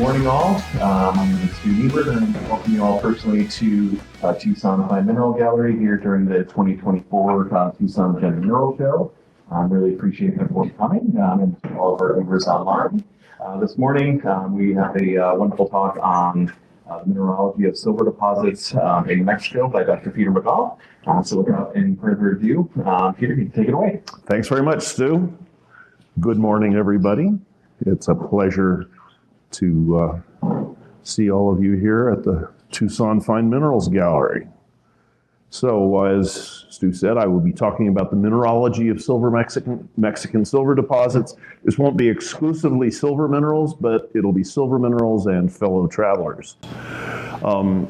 morning, all. My name is Stu Ebert, and I welcome you all personally to Tucson Fine Mineral Gallery here during the 2024 Tucson Gem Mineral Show. I really appreciate everyone coming and to all of our viewers online. This morning, we have a wonderful talk on mineralogy of silver deposits in Mexico by Dr. Peter Megaw. So without any further ado, Peter, you can take it away. Thanks very much, Stu. Good morning, everybody. It's a pleasure to see all of you here at the Tucson Fine Minerals Gallery. So, as Stu said, I will be talking about the mineralogy of Mexican silver deposits. This won't be exclusively silver minerals, but it'll be silver minerals and fellow travelers.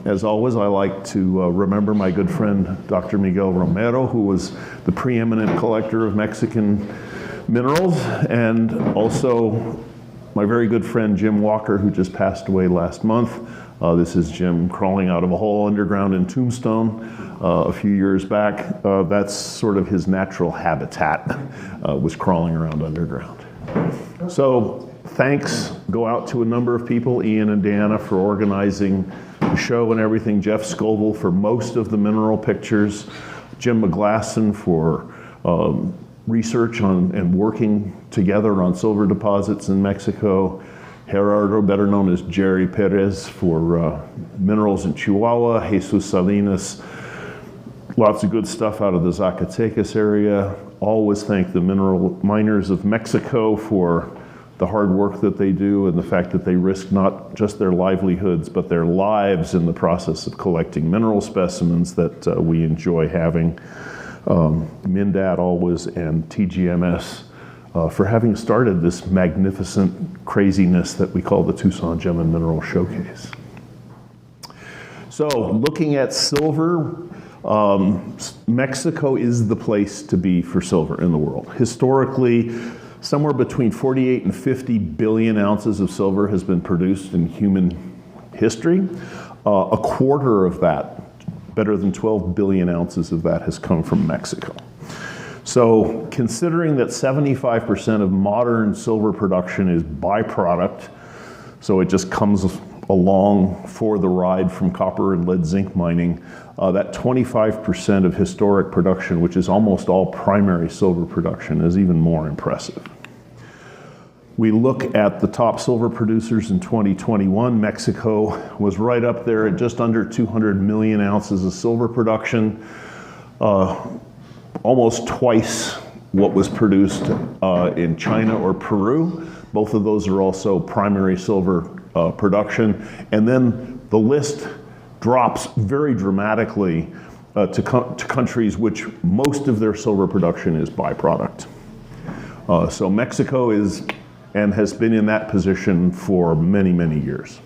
As always, I like to remember my good friend, Dr. Miguel Romero, who was the preeminent collector of Mexican minerals, and also my very good friend Jim Walker, who just passed away last month. This is Jim crawling out of a hole underground in Tombstone a few years back. That's sort of his natural habitat, was crawling around underground. So thanks go out to a number of people, Ian and Deanna for organizing the show and everything, Jeff Scoville for most of the mineral pictures, Jim McGlasson for research on and working together on silver deposits in Mexico, Gerardo, better known as Jerry Perez, for minerals in Chihuahua, Jesus Salinas, lots of good stuff out of the Zacatecas area. Always thank the mineral miners of Mexico for the hard work that they do and the fact that they risk not just their livelihoods, but their lives in the process of collecting mineral specimens that we enjoy having. MINDAT always, and TGMS for having started this magnificent craziness that we call the Tucson Gem and Mineral Showcase. So looking at silver, Mexico is the place to be for silver in the world. Historically, somewhere between 48 and 50 billion ounces of silver has been produced in human history. A quarter of that, better than 12 billion ounces of that, has come from Mexico. So considering that 75% of modern silver production is byproduct, so it just comes along for the ride from copper and lead zinc mining, that 25% of historic production, which is almost all primary silver production, is even more impressive. We look at the top silver producers in 2021. Mexico was right up there at just under 200 million ounces of silver production, almost twice what was produced in China or Peru. Both of those are also primary silver production. And then the list drops very dramatically to countries which most of their silver production is byproduct. So Mexico is and has been in that position for many, many years.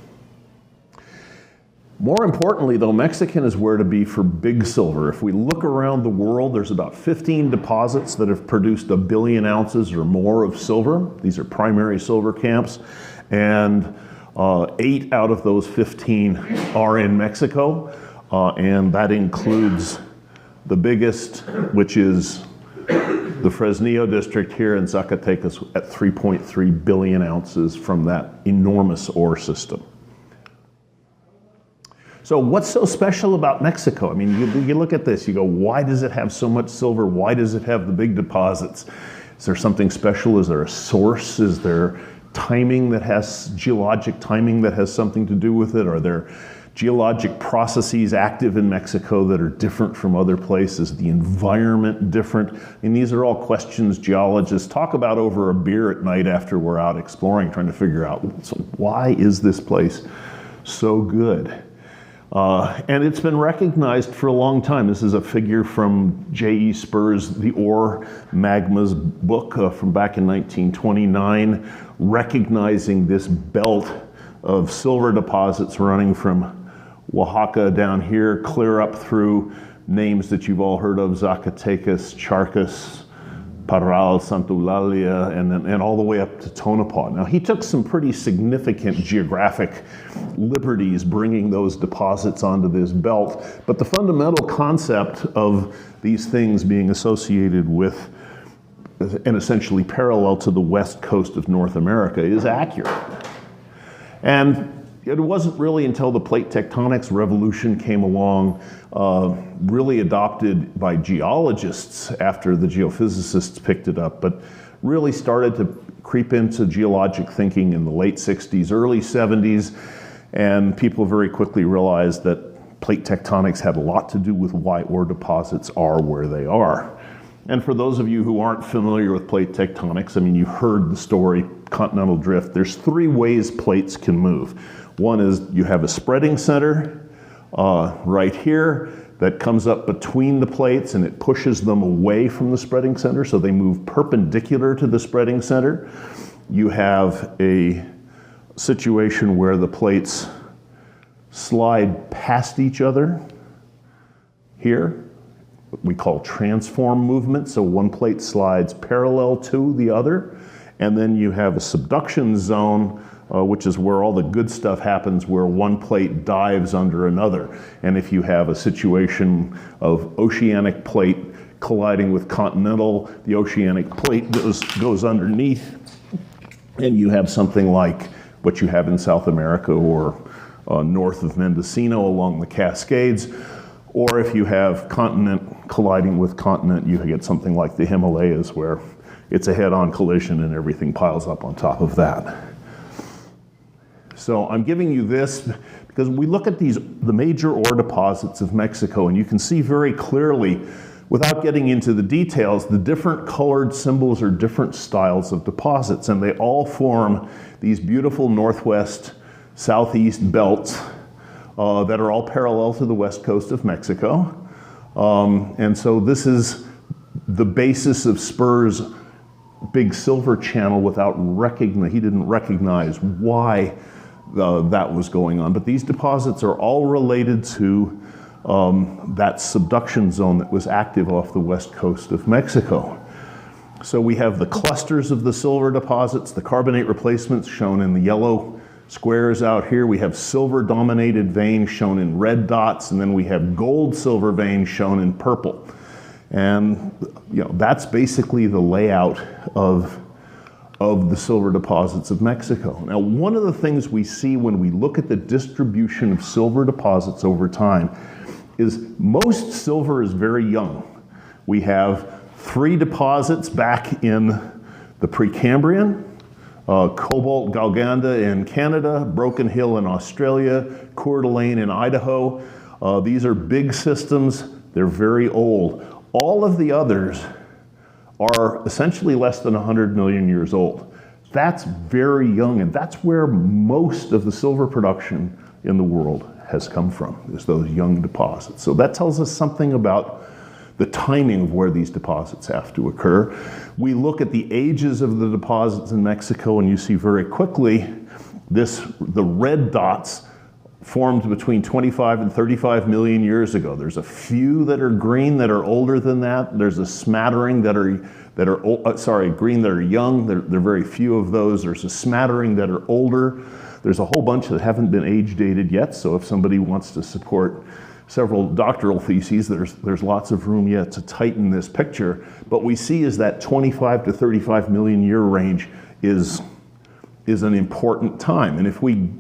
More importantly, though, Mexican is where to be for big silver. If we look around the world, there's about 15 deposits that have produced 1 billion ounces or more of silver. These are primary silver camps, and 8 out of those 15 are in Mexico, and that includes the biggest, which is the Fresnillo district here in Zacatecas at 3.3 billion ounces from that enormous ore system. So what's so special about Mexico? I mean, you look at this, you go, why does it have so much silver? Why does it have the big deposits? Is there something special? Is there a source? Is there timing that has, geologic timing that has something to do with it? Are there geologic processes active in Mexico that are different from other places? The environment different? And these are all questions geologists talk about over a beer at night after we're out exploring, trying to figure out, so why is this place so good? And it's been recognized for a long time. This is a figure from J.E. Spur's The Ore Magmas book from back in 1929, recognizing this belt of silver deposits running from Oaxaca down here, clear up through names that you've all heard of, Zacatecas, Charcas, Parral, Santa Eulalia, and all the way up to Tonopah. Now, he took some pretty significant geographic liberties bringing those deposits onto this belt, but the fundamental concept of these things being associated with and essentially parallel to the west coast of North America is accurate. And it wasn't really until the plate tectonics revolution came along, really adopted by geologists after the geophysicists picked it up, but really started to creep into geologic thinking in the late 60s, early 70s, and people very quickly realized that plate tectonics had a lot to do with why ore deposits are where they are. And for those of you who aren't familiar with plate tectonics, I mean, you heard the story, continental drift. There's three ways plates can move. One is you have a spreading center right here that comes up between the plates and it pushes them away from the spreading center, so they move perpendicular to the spreading center. You have a situation where the plates slide past each other here, what we call transform movement. So one plate slides parallel to the other, and then you have a subduction zone, which is where all the good stuff happens, where one plate dives under another. And if you have a situation of oceanic plate colliding with continental, the oceanic plate goes underneath, and you have something like what you have in South America or north of Mendocino along the Cascades. Or if you have continent colliding with continent, you get something like the Himalayas, where it's a head-on collision and everything piles up on top of that. So I'm giving you this because we look at the major ore deposits of Mexico, and you can see very clearly, without getting into the details, the different colored symbols are different styles of deposits, and they all form these beautiful northwest, southeast belts that are all parallel to the west coast of Mexico. And so this is the basis of Spur's big silver channel without he didn't recognize why that was going on. But these deposits are all related to that subduction zone that was active off the west coast of Mexico. So we have the clusters of the silver deposits, the carbonate replacements shown in the yellow squares out here. We have silver-dominated veins shown in red dots, and then we have gold-silver veins shown in purple. And that's basically the layout of the silver deposits of Mexico. Now, one of the things we see when we look at the distribution of silver deposits over time is most silver is very young. We have 3 deposits back in the Precambrian, Cobalt Galganda in Canada, Broken Hill in Australia, Coeur d'Alene in Idaho. These are big systems. They're very old. All of the others are essentially less than 100 million years old. That's very young, and that's where most of the silver production in the world has come from, is those young deposits. So that tells us something about the timing of where these deposits have to occur. We look at the ages of the deposits in Mexico, and you see very quickly the red dots formed between 25 and 35 million years ago. There's a few that are green that are older than that. There's a smattering that are green that are young. There are very few of those. There's a smattering that are older. There's a whole bunch that haven't been age dated yet. So if somebody wants to support several doctoral theses, there's lots of room yet to tighten this picture. But we see is that 25 to 35 million year range is an important time. And if we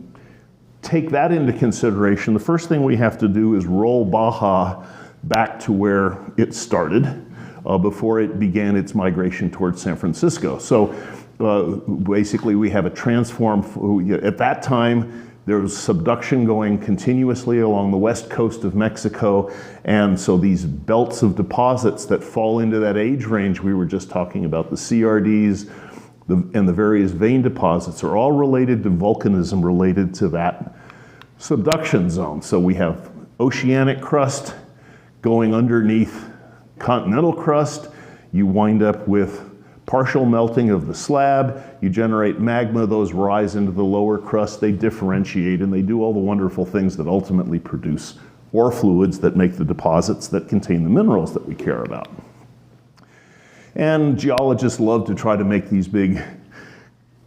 take that into consideration, the first thing we have to do is roll Baja back to where it started before it began its migration towards San Francisco. So basically we have a transform. At that time, there was subduction going continuously along the west coast of Mexico, and so these belts of deposits that fall into that age range we were just talking about, the CRDs and the various vein deposits, are all related to volcanism related to that subduction zone. So we have oceanic crust going underneath continental crust. You wind up with partial melting of the slab, you generate magma, those rise into the lower crust, they differentiate, and they do all the wonderful things that ultimately produce ore fluids that make the deposits that contain the minerals that we care about. And geologists love to try to make these big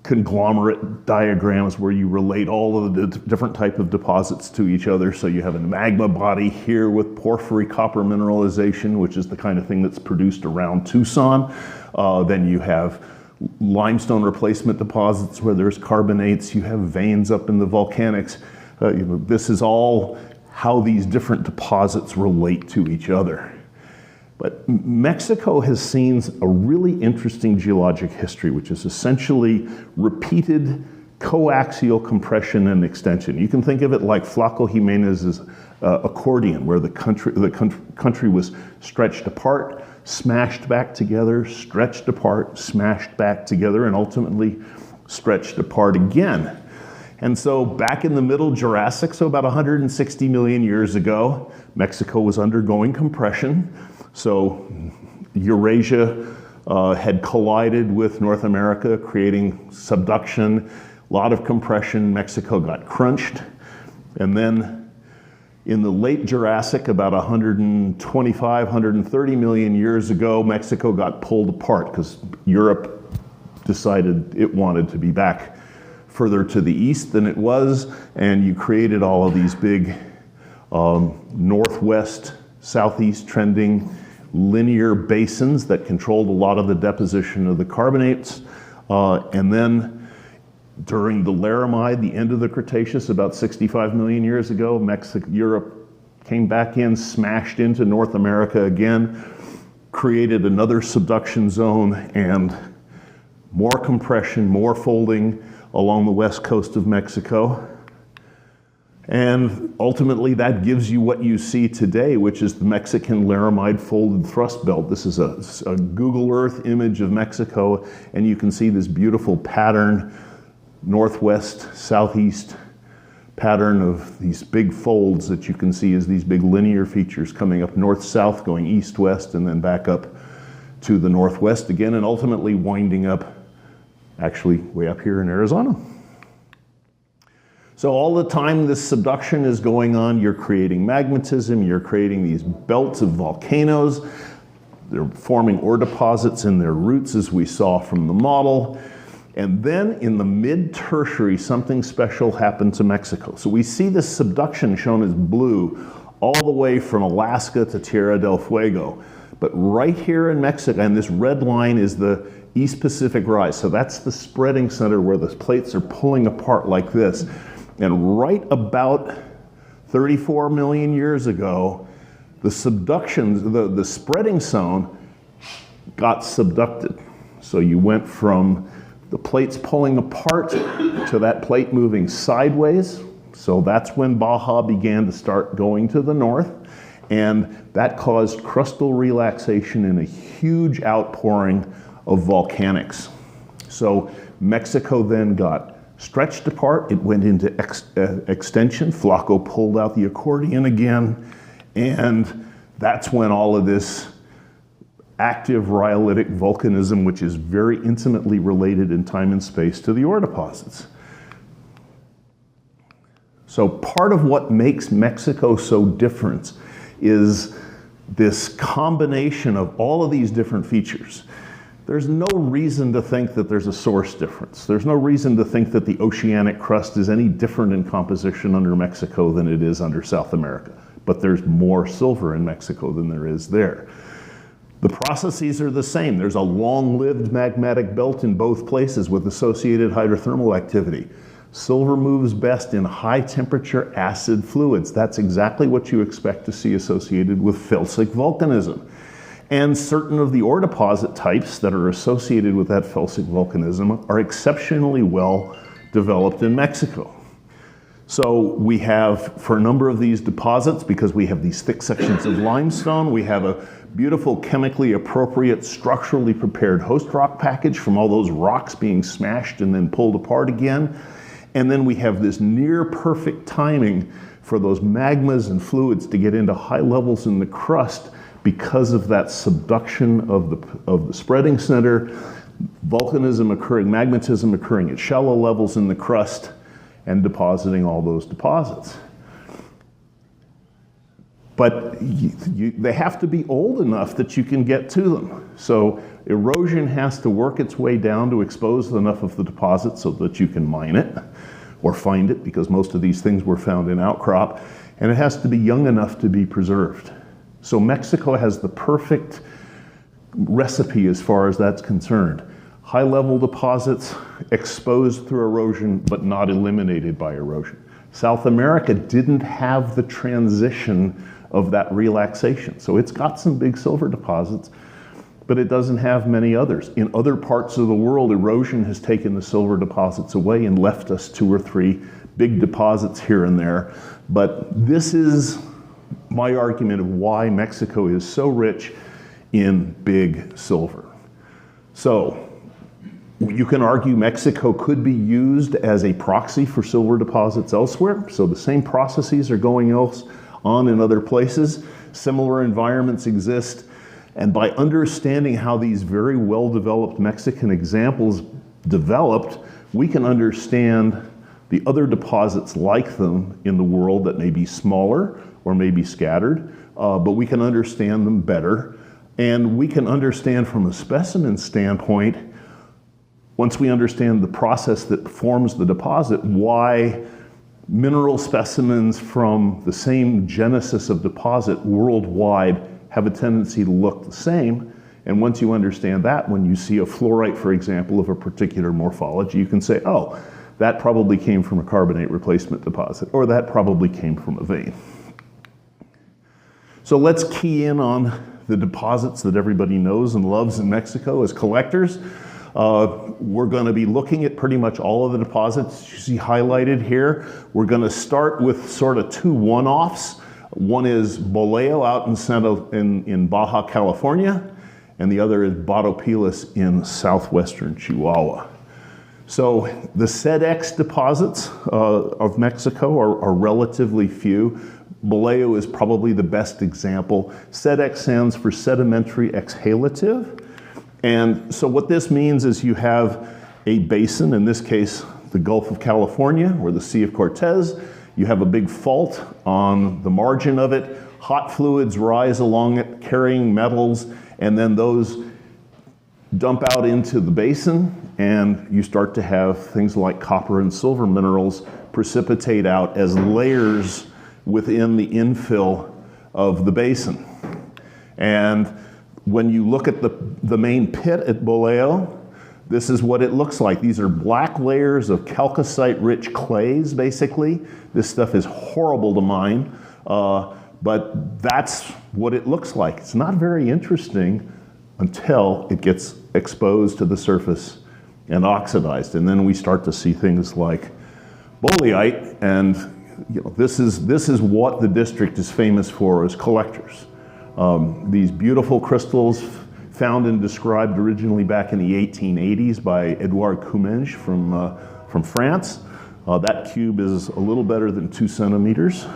conglomerate diagrams where you relate all of the different type of deposits to each other. So you have a magma body here with porphyry copper mineralization, which is the kind of thing that's produced around Tucson. Then you have limestone replacement deposits where there's carbonates, you have veins up in the volcanics. This is all how these different deposits relate to each other. But Mexico has seen a really interesting geologic history, which is essentially repeated coaxial compression and extension. You can think of it like Flaco Jimenez's accordion, where the country was stretched apart, smashed back together, stretched apart, smashed back together, and ultimately stretched apart again. And so back in the middle Jurassic, so about 160 million years ago, Mexico was undergoing compression. So Eurasia had collided with North America, creating subduction, a lot of compression. Mexico got crunched. And then in the late Jurassic, about 125, 130 million years ago, Mexico got pulled apart because Europe decided it wanted to be back further to the east than it was, and you created all of these big northwest, southeast trending linear basins that controlled a lot of the deposition of the carbonates. And then during the Laramide, the end of the Cretaceous, about 65 million years ago, Europe came back in, smashed into North America again, created another subduction zone, and more compression, more folding along the west coast of Mexico. And ultimately that gives you what you see today, which is the Mexican Laramide folded thrust belt. This is a Google Earth image of Mexico, and you can see this beautiful pattern, northwest, southeast pattern of these big folds that you can see as these big linear features coming up north-south, going east-west, and then back up to the northwest again, and ultimately winding up actually way up here in Arizona. So all the time this subduction is going on, you're creating magmatism, you're creating these belts of volcanoes. They're forming ore deposits in their roots, as we saw from the model. And then in the mid-tertiary, something special happened to Mexico. So we see this subduction shown as blue all the way from Alaska to Tierra del Fuego. But right here in Mexico, and this red line is the East Pacific Rise. So that's the spreading center where the plates are pulling apart like this. And right about 34 million years ago, the subduction, the spreading zone got subducted. So you went from the plates pulling apart to that plate moving sideways. So that's when Baja began to start going to the north. And that caused crustal relaxation and a huge outpouring of volcanics. So Mexico then got stretched apart. It went into extension. Flaco pulled out the accordion again. And that's when all of this active rhyolitic volcanism, which is very intimately related in time and space to the ore deposits. So part of what makes Mexico so different is this combination of all of these different features. There's no reason to think that there's a source difference. There's no reason to think that the oceanic crust is any different in composition under Mexico than it is under South America. But there's more silver in Mexico than there is there. The processes are the same. There's a long-lived magmatic belt in both places with associated hydrothermal activity. Silver moves best in high-temperature acid fluids. That's exactly what you expect to see associated with felsic volcanism. And certain of the ore deposit types that are associated with that felsic volcanism are exceptionally well developed in Mexico. So we have, for a number of these deposits, because we have these thick sections of limestone, we have a beautiful chemically appropriate, structurally prepared host rock package from all those rocks being smashed and then pulled apart again. And then we have this near perfect timing for those magmas and fluids to get into high levels in the crust because of that subduction of the spreading center, volcanism occurring, magmatism occurring at shallow levels in the crust, and depositing all those deposits. But they have to be old enough that you can get to them. So erosion has to work its way down to expose enough of the deposit so that you can mine it or find it, because most of these things were found in outcrop, and it has to be young enough to be preserved. So Mexico has the perfect recipe as far as that's concerned. high-level deposits exposed through erosion but not eliminated by erosion. South America didn't have the transition of that relaxation. So it's got some big silver deposits, but it doesn't have many others. In other parts of the world, erosion has taken the silver deposits away and left us 2 or 3 big deposits here and there. But this is my argument of why Mexico is so rich in big silver. So you can argue Mexico could be used as a proxy for silver deposits elsewhere. So the same processes are going on in other places. Similar environments exist. And by understanding how these very well-developed Mexican examples developed, we can understand the other deposits like them in the world that may be smaller or may be scattered, but we can understand them better. And we can understand from a specimen standpoint, once we understand the process that forms the deposit, why mineral specimens from the same genesis of deposit worldwide have a tendency to look the same. And once you understand that, when you see a fluorite, for example, of a particular morphology, you can say, oh, that probably came from a carbonate replacement deposit, or that probably came from a vein. So let's key in on the deposits that everybody knows and loves in Mexico as collectors. We're going to be looking at pretty much all of the deposits you see highlighted here. We're going to start with sort of 2 one-offs. One is Boleo out in Baja California, and the other is Batopilas in southwestern Chihuahua. So the SEDEX deposits of Mexico are relatively few. Boleo is probably the best example. SEDEX stands for sedimentary exhalative. And so what this means is you have a basin, in this case, the Gulf of California or the Sea of Cortez. You have a big fault on the margin of it. Hot fluids rise along it, carrying metals, and then those dump out into the basin, and you start to have things like copper and silver minerals precipitate out as layers within the infill of the basin. And when you look at the main pit at Boleo, this is what it looks like. These are black layers of chalcocite-rich clays, basically. This stuff is horrible to mine, but that's what it looks like. It's not very interesting until it gets exposed to the surface and oxidized. And then we start to see things like boleite, and this is what the district is famous for as collectors. These beautiful crystals found and described originally back in the 1880s by Edouard Comminges from France. That cube is a little better than 2 centimeters.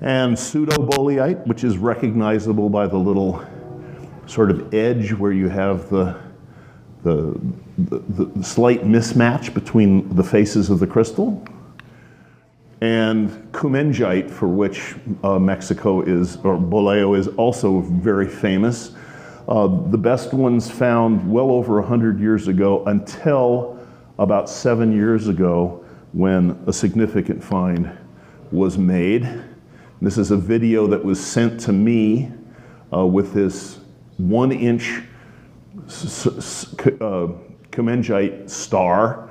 And pseudo-boleite, which is recognizable by the little sort of edge where you have the slight mismatch between the faces of the crystal. And Commingesite, for which Mexico is, or Boleo is also very famous. The best ones found well over 100 years ago until about 7 years ago when a significant find was made. This is a video that was sent to me with this 1-inch Commingesite star.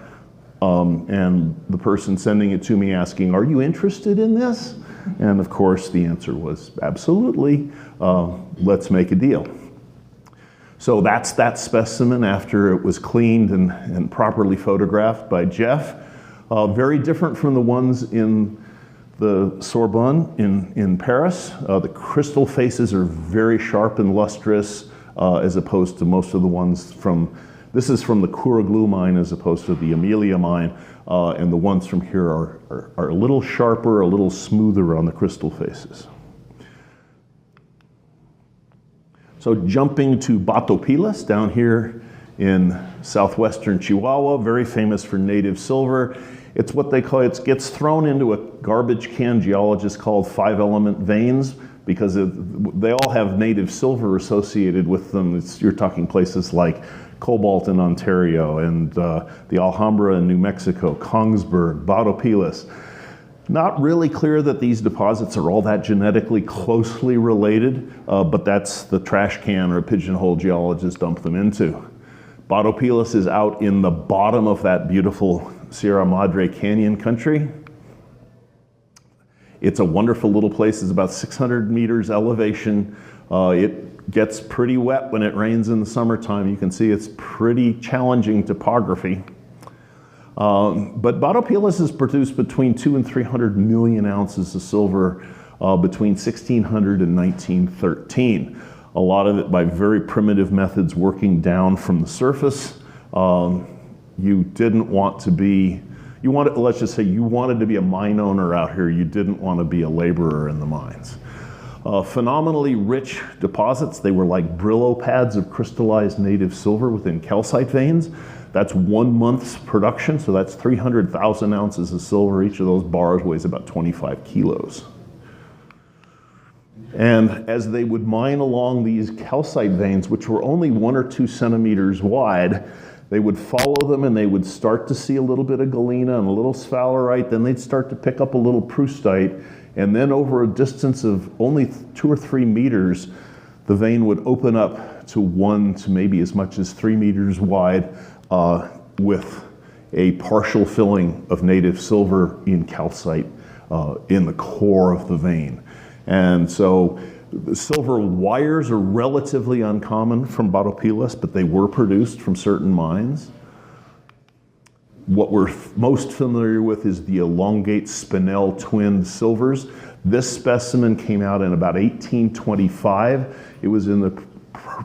And the person sending it to me asking, are you interested in this? And of course the answer was absolutely, let's make a deal. So that's that specimen after it was cleaned and properly photographed by Jeff. Very different from the ones in the Sorbonne in Paris. The crystal faces are very sharp and lustrous as opposed to most of the ones this is from the Curaglu mine as opposed to the Amelia mine, and the ones from here are a little sharper, a little smoother on the crystal faces. So jumping to Batopilas down here in southwestern Chihuahua, very famous for native silver. It's what they call, it gets thrown into a garbage can geologists called 5-element veins because they all have native silver associated with them. You're talking places like Cobalt in Ontario and the Alhambra in New Mexico, Kongsberg, Batopilas. Not really clear that these deposits are all that genetically closely related, but that's the trash can or pigeonhole geologists dump them into. Batopilas is out in the bottom of that beautiful Sierra Madre Canyon country. It's a wonderful little place. It's about 600 meters elevation. It gets pretty wet when it rains in the summertime. You can see it's pretty challenging topography. But Batopilas has produced between 200 and 300 million ounces of silver between 1600 and 1913. A lot of it by very primitive methods working down from the surface. You didn't want to be, let's just say you wanted to be a mine owner out here. You didn't want to be a laborer in the mines. Phenomenally rich deposits. They were like Brillo pads of crystallized native silver within calcite veins. That's 1 month's production, so that's 300,000 ounces of silver. Each of those bars weighs about 25 kilos. And as they would mine along these calcite veins, which were only 1 or 2 centimeters wide, they would follow them and they would start to see a little bit of galena and a little sphalerite. Then they'd start to pick up a little proustite. And then over a distance of only 2 or 3 meters, the vein would open up to 1 to maybe as much as 3 meters wide with a partial filling of native silver in calcite in the core of the vein. And so the silver wires are relatively uncommon from Batopilas, but they were produced from certain mines. What we're most familiar with is the elongate spinel twinned silvers. This specimen came out in about 1825. It was in the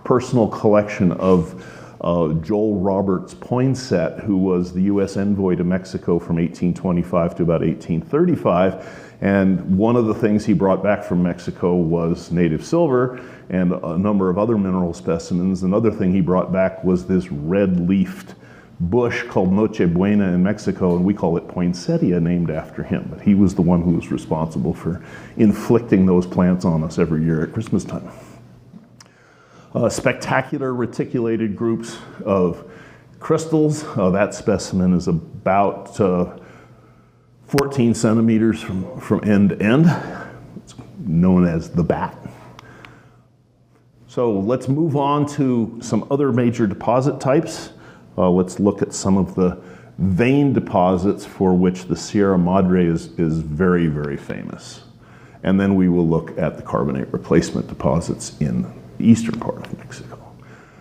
personal collection of Joel Roberts Poinsett, who was the U.S. envoy to Mexico from 1825 to about 1835. And one of the things he brought back from Mexico was native silver and a number of other mineral specimens. Another thing he brought back was this red-leafed bush called Noche Buena in Mexico, and we call it poinsettia, named after him. But he was the one who was responsible for inflicting those plants on us every year at Christmas time. Spectacular reticulated groups of crystals. That specimen is about 14 centimeters from end to end. It's known as the bat. So let's move on to some other major deposit types. Let's look at some of the vein deposits for which the Sierra Madre is very, very famous. And then we will look at the carbonate replacement deposits in the eastern part of Mexico.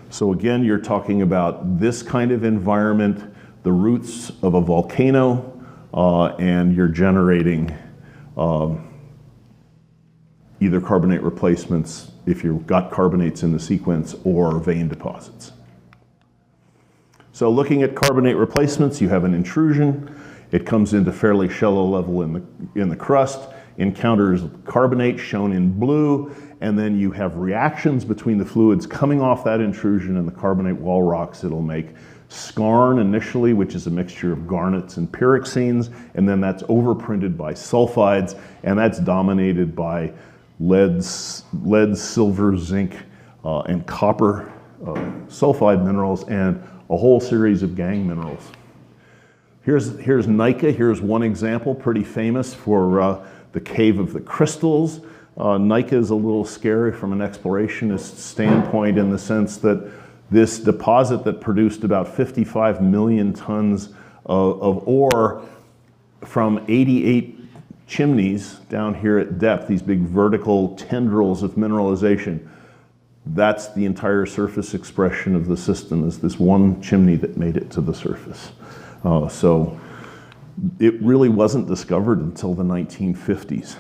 So again, you're talking about this kind of environment, the roots of a volcano, and you're generating either carbonate replacements if you've got carbonates in the sequence, or vein deposits. So looking at carbonate replacements, you have an intrusion. It comes into fairly shallow level in the crust, encounters carbonate shown in blue, and then you have reactions between the fluids coming off that intrusion and the carbonate wall rocks. It'll make skarn initially, which is a mixture of garnets and pyroxenes, and then that's overprinted by sulfides, and that's dominated by lead, silver, zinc, and copper sulfide minerals, and a whole series of gangue minerals. Here's Nika. Here's one example, pretty famous for the Cave of the Crystals. Nika is a little scary from an explorationist standpoint in the sense that this deposit that produced about 55 million tons of ore from 88 chimneys down here at depth, these big vertical tendrils of mineralization, that's the entire surface expression of the system, is this one chimney that made it to the surface. So it really wasn't discovered until the 1950s.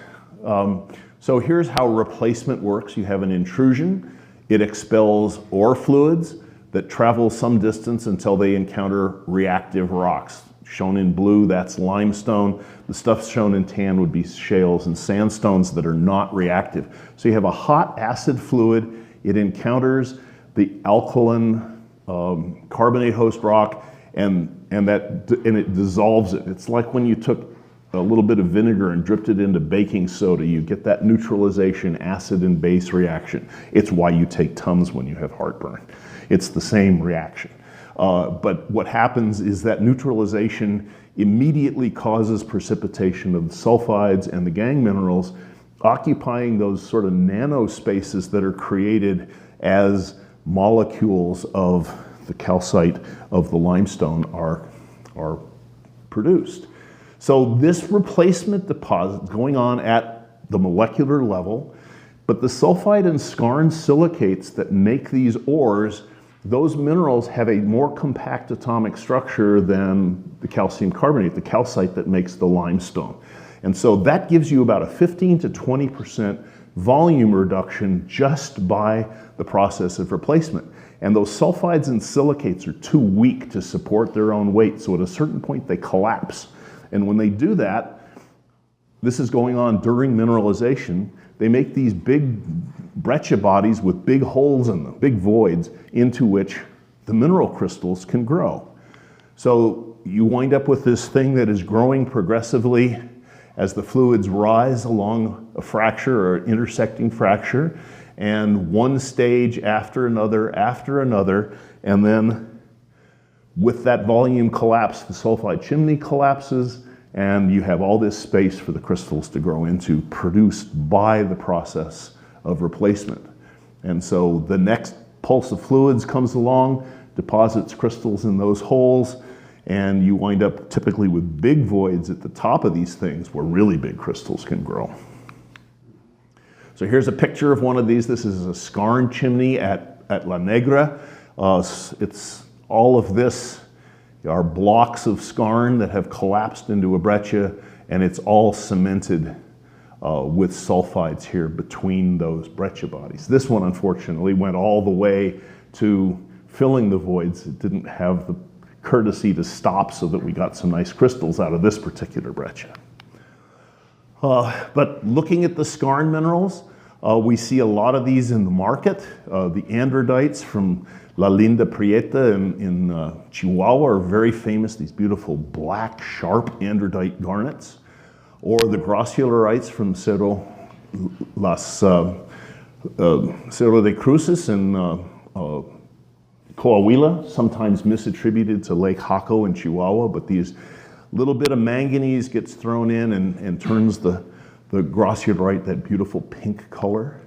So here's how replacement works. You have an intrusion. It expels ore fluids that travel some distance until they encounter reactive rocks. Shown in blue, that's limestone. The stuff shown in tan would be shales and sandstones that are not reactive. So you have a hot acid fluid. It encounters the alkaline carbonate host rock, and it dissolves it. It's like when you took a little bit of vinegar and dripped it into baking soda. You get that neutralization acid and base reaction. It's why you take Tums when you have heartburn. It's the same reaction. But what happens is that neutralization immediately causes precipitation of the sulfides and the gangue minerals, occupying those sort of nano spaces that are created as molecules of the calcite of the limestone are produced. So this replacement deposit is going on at the molecular level, but the sulfide and skarn silicates that make these ores, those minerals have a more compact atomic structure than the calcium carbonate, the calcite that makes the limestone. And so that gives you about a 15 to 20% volume reduction just by the process of replacement. And those sulfides and silicates are too weak to support their own weight, so at a certain point they collapse. And when they do that, this is going on during mineralization, they make these big breccia bodies with big holes in them, big voids, into which the mineral crystals can grow. So you wind up with this thing that is growing progressively as the fluids rise along a fracture or intersecting fracture, and one stage after another, and then with that volume collapse, the sulfide chimney collapses, and you have all this space for the crystals to grow into, produced by the process of replacement. And so the next pulse of fluids comes along, deposits crystals in those holes, and you wind up typically with big voids at the top of these things where really big crystals can grow. So here's a picture of one of these. This is a skarn chimney at La Negra. It's all of this are blocks of skarn that have collapsed into a breccia, and it's all cemented with sulfides here between those breccia bodies. This one, unfortunately, went all the way to filling the voids. It didn't have the courtesy to stop so that we got some nice crystals out of this particular breccia. But looking at the skarn minerals, we see a lot of these in the market. The androdites from La Linda Prieta in Chihuahua are very famous, these beautiful black, sharp androdite garnets. Or the grossularites from Cerro de Cruces in Coahuila, sometimes misattributed to Lake Jaco in Chihuahua, but these little bit of manganese gets thrown in and turns the grossularite that beautiful pink color.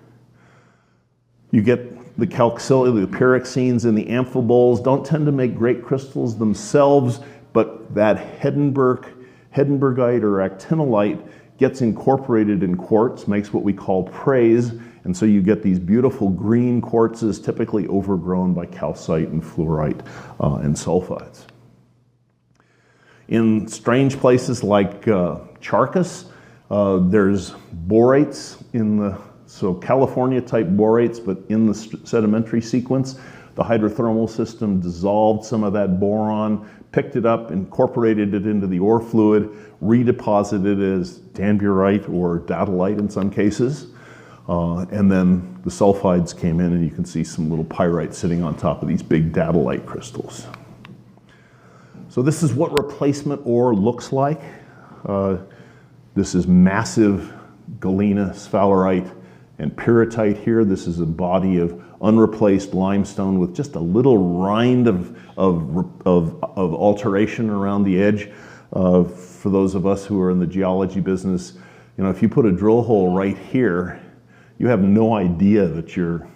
You get the calcilla, the pyroxenes, and the amphiboles don't tend to make great crystals themselves, but that Hedenbergite or actinolite gets incorporated in quartz, makes what we call praise, and so you get these beautiful green quartzes, typically overgrown by calcite and fluorite and sulfides. In strange places like Charcas, there's borates so California type borates, but in the sedimentary sequence, the hydrothermal system dissolved some of that boron, picked it up, incorporated it into the ore fluid, redeposited it as danburite or datolite in some cases. And then the sulfides came in, and you can see some little pyrite sitting on top of these big datolite crystals. So this is what replacement ore looks like. This is massive galena, sphalerite, and pyrrhotite here. This is a body of unreplaced limestone with just a little rind of alteration around the edge. For those of us who are in the geology business, if you put a drill hole right here, you have no idea that you're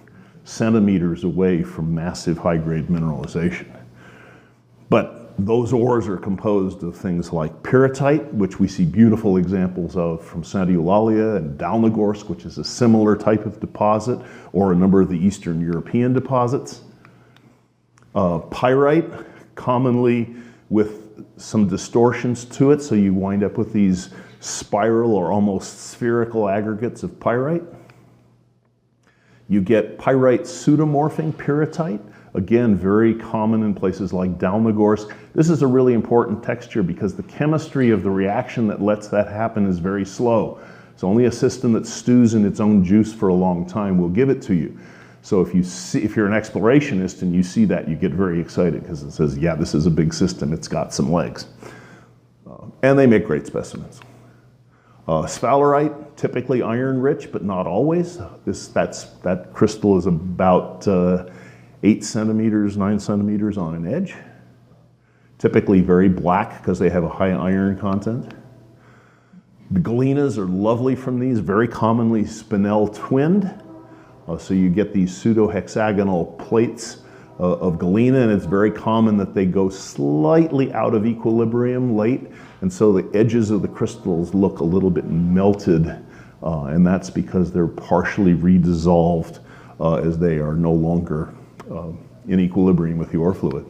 centimeters away from massive high-grade mineralization. But those ores are composed of things like pyrrhotite, which we see beautiful examples of from Santa Eulalia and Dalnogorsk, which is a similar type of deposit, or a number of the Eastern European deposits. Pyrite, commonly with some distortions to it, so you wind up with these spiral or almost spherical aggregates of pyrite. You get pyrite pseudomorphing pyrrhotite, again, very common in places like Dalnogorsk. This is a really important texture because the chemistry of the reaction that lets that happen is very slow. So only a system that stews in its own juice for a long time will give it to you. So if you're an explorationist and you see that, you get very excited because it says, yeah, this is a big system, it's got some legs. And they make great specimens. Sphalerite, typically iron rich, but not always. That crystal is about 8 centimeters, 9 centimeters on an edge. Typically very black because they have a high iron content. The galenas are lovely from these, very commonly spinel twinned. So you get these pseudo-hexagonal plates of galena, and it's very common that they go slightly out of equilibrium late, and so the edges of the crystals look a little bit melted, and that's because they're partially redissolved as they are no longer in equilibrium with the ore fluid.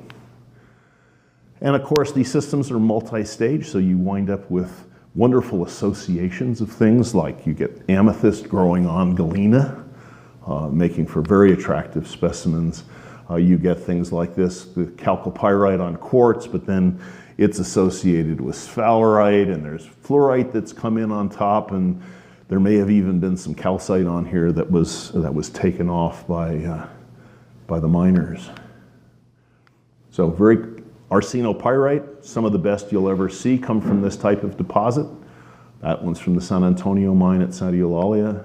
And of course, these systems are multi-stage, so you wind up with wonderful associations of things, like you get amethyst growing on galena, making for very attractive specimens. You get things like this, the chalcopyrite on quartz, but then it's associated with sphalerite, and there's fluorite that's come in on top, and there may have even been some calcite on here that was taken off by the miners. So very arsenopyrite, some of the best you'll ever see come from this type of deposit. That one's from the San Antonio mine at Santa Eulalia.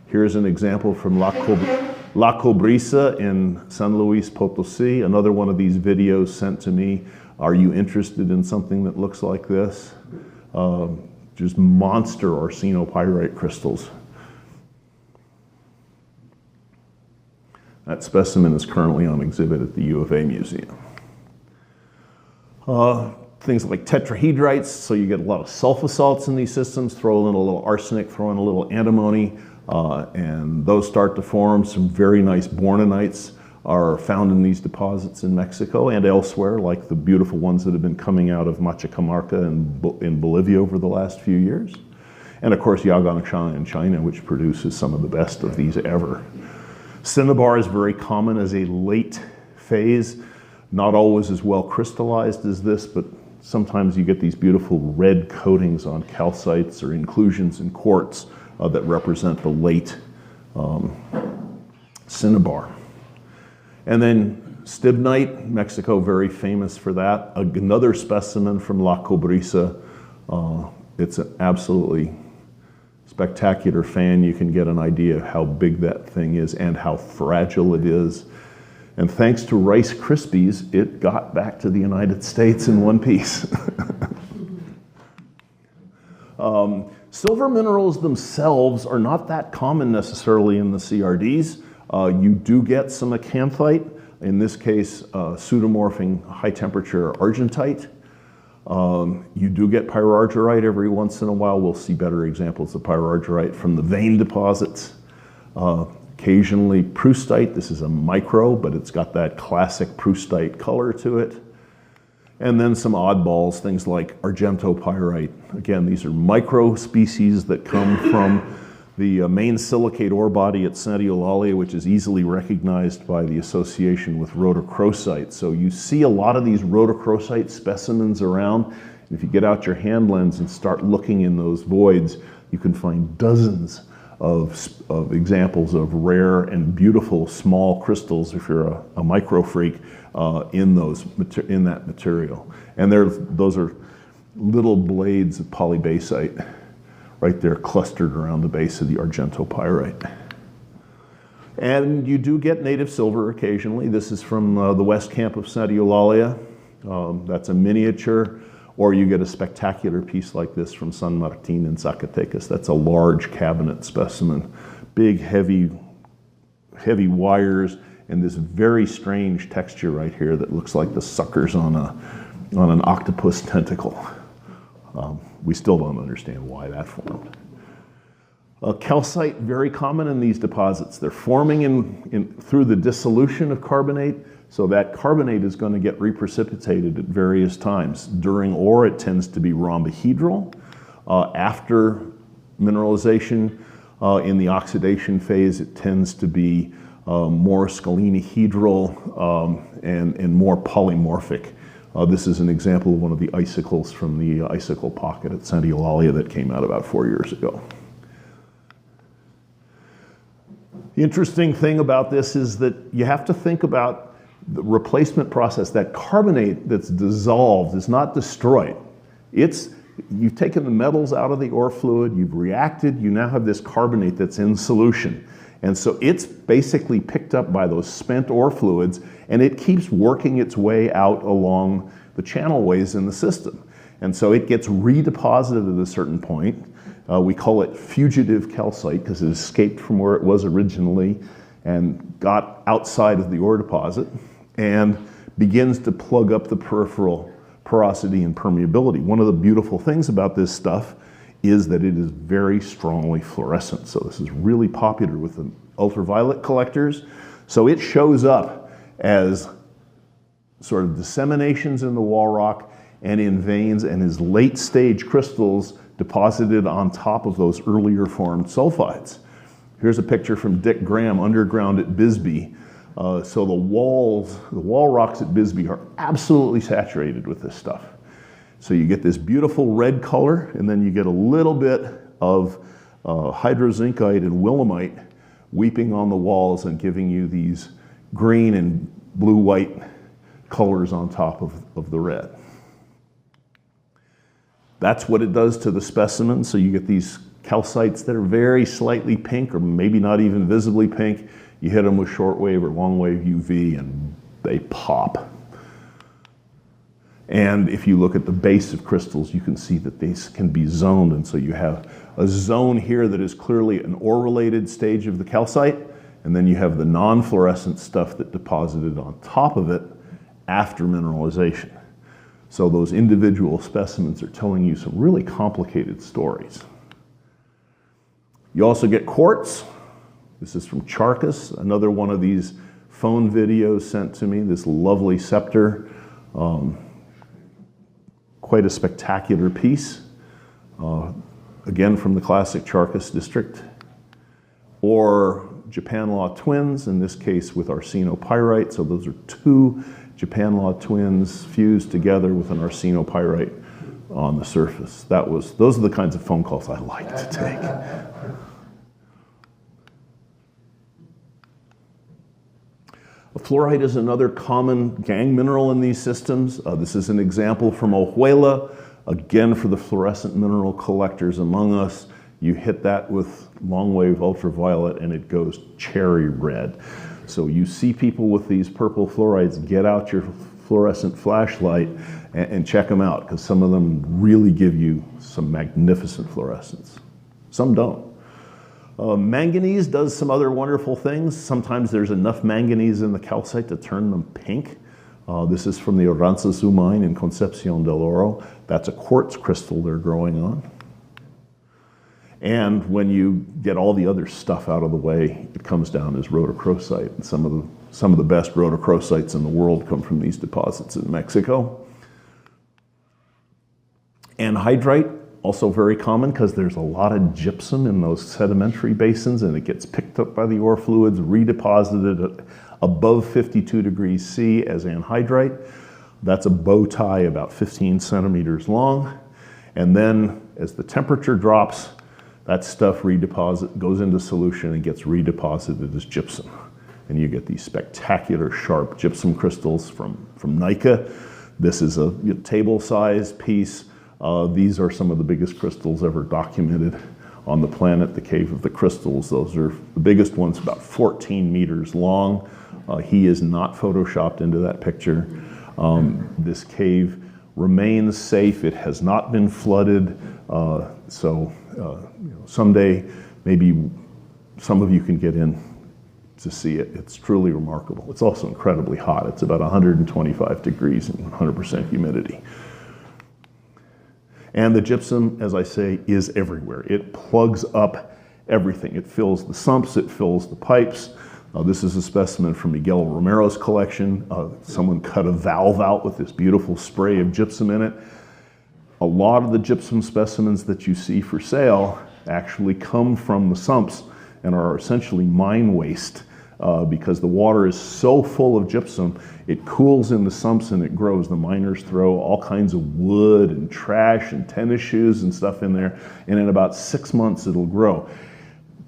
Here's an example from La Cobrisa in San Luis Potosí, another one of these videos sent to me. Are you interested in something that looks like this? Just monster arsenopyrite crystals. That specimen is currently on exhibit at the U of A Museum. Things like tetrahedrites, so you get a lot of sulfur salts in these systems, throw in a little arsenic, throw in a little antimony, and those start to form. Some very nice bornonites are found in these deposits in Mexico and elsewhere, like the beautiful ones that have been coming out of Machacamarca in Bolivia over the last few years. And of course, Yagangshan in China, which produces some of the best of these ever. Cinnabar is very common as a late phase, not always as well crystallized as this, but sometimes you get these beautiful red coatings on calcites or inclusions in quartz that represent the late cinnabar. And then stibnite, Mexico, very famous for that. Another specimen from La Cobrisa. It's an absolutely spectacular fan. You can get an idea of how big that thing is and how fragile it is. And thanks to Rice Krispies, it got back to the United States in one piece. Silver minerals themselves are not that common necessarily in the CRDs. You do get some acanthite, in this case, pseudomorphing high temperature argentite. You do get pyrargyrite every once in a while. We'll see better examples of pyrargyrite from the vein deposits. Occasionally proustite. This is a micro, but it's got that classic proustite color to it. And then some oddballs, things like argentopyrite. Again, these are micro species that come from the main silicate ore body at Santa Eulalia, which is easily recognized by the association with rhodochrosite. So you see a lot of these rhodochrosite specimens around. And if you get out your hand lens and start looking in those voids, you can find dozens of examples of rare and beautiful small crystals, if you're a micro freak, in that material. And those are little blades of polybasite right there clustered around the base of the argentopyrite. And you do get native silver occasionally. This is from the west camp of Santa Eulalia. That's a miniature. Or you get a spectacular piece like this from San Martin in Zacatecas. That's a large cabinet specimen. Big, heavy wires, and this very strange texture right here that looks like the suckers on an octopus tentacle. We still don't understand why that formed. Calcite, very common in these deposits. They're forming through the dissolution of carbonate. So that carbonate is going to get reprecipitated at various times. During ore, it tends to be rhombohedral. After mineralization, in the oxidation phase, it tends to be more scalenohedral and more polymorphic. This is an example of one of the icicles from the icicle pocket at Santa Eulalia that came out about 4 years ago. The interesting thing about this is that you have to think about the replacement process. That carbonate that's dissolved is not destroyed. You've taken the metals out of the ore fluid, you've reacted, you now have this carbonate that's in solution. And so it's basically picked up by those spent ore fluids, and it keeps working its way out along the channelways in the system. And so it gets redeposited at a certain point. We call it fugitive calcite because it escaped from where it was originally and got outside of the ore deposit. and begins to plug up the peripheral porosity and permeability. One of the beautiful things about this stuff is that it is very strongly fluorescent. So this is really popular with the ultraviolet collectors. So it shows up as sort of disseminations in the wall rock and in veins and as late stage crystals deposited on top of those earlier formed sulfides. Here's a picture from Dick Graham underground at Bisbee. So the wall rocks at Bisbee are absolutely saturated with this stuff. So you get this beautiful red color, and then you get a little bit of hydrozincite and willemite weeping on the walls and giving you these green and blue-white colors on top of the red. That's what it does to the specimen. So you get these calcites that are very slightly pink or maybe not even visibly pink. You hit them with shortwave or longwave UV and they pop. And if you look at the base of crystals, you can see that these can be zoned. And so you have a zone here that is clearly an ore-related stage of the calcite. And then you have the non-fluorescent stuff that deposited on top of it after mineralization. So those individual specimens are telling you some really complicated stories. You also get quartz. This is from Charcas, another one of these phone videos sent to me, this lovely scepter. Quite a spectacular piece. Again, from the classic Charcas district. Or Japan Law twins, in this case with arsenopyrite. So those are two Japan Law twins fused together with an arsenopyrite on the surface. Those are the kinds of phone calls I like to take. Fluorite is another common gangue mineral in these systems. This is an example from Ohuela. Again, for the fluorescent mineral collectors among us, you hit that with long-wave ultraviolet and it goes cherry red. So you see people with these purple fluorides, get out your fluorescent flashlight and check them out, because some of them really give you some magnificent fluorescence. Some don't. Manganese does some other wonderful things. Sometimes there's enough manganese in the calcite to turn them pink. This is from the Aranzazu mine in Concepcion del Oro. That's a quartz crystal they're growing on. And when you get all the other stuff out of the way, it comes down as rhodochrosite. And some of the best rhodochrosites in the world come from these deposits in Mexico. Anhydrite, also very common because there's a lot of gypsum in those sedimentary basins and it gets picked up by the ore fluids, redeposited above 52 degrees C as anhydrite. That's a bow tie about 15 centimeters long. And then as the temperature drops, that stuff goes into solution and gets redeposited as gypsum. And you get these spectacular sharp gypsum crystals from mica. This is a table-sized piece. These are some of the biggest crystals ever documented on the planet, the Cave of the Crystals. Those are the biggest ones, about 14 meters long. He is not photoshopped into that picture. This cave remains safe. It has not been flooded. Someday maybe some of you can get in to see it. It's truly remarkable. It's also incredibly hot. It's about 125 degrees and 100% humidity. And the gypsum, as I say, is everywhere. It plugs up everything. It fills the sumps, it fills the pipes. This is a specimen from Miguel Romero's collection. Someone cut a valve out with this beautiful spray of gypsum in it. A lot of the gypsum specimens that you see for sale actually come from the sumps and are essentially mine waste because the water is so full of gypsum, it cools in the sumps and it grows. The miners throw all kinds of wood and trash and tennis shoes and stuff in there, and in about 6 months it'll grow.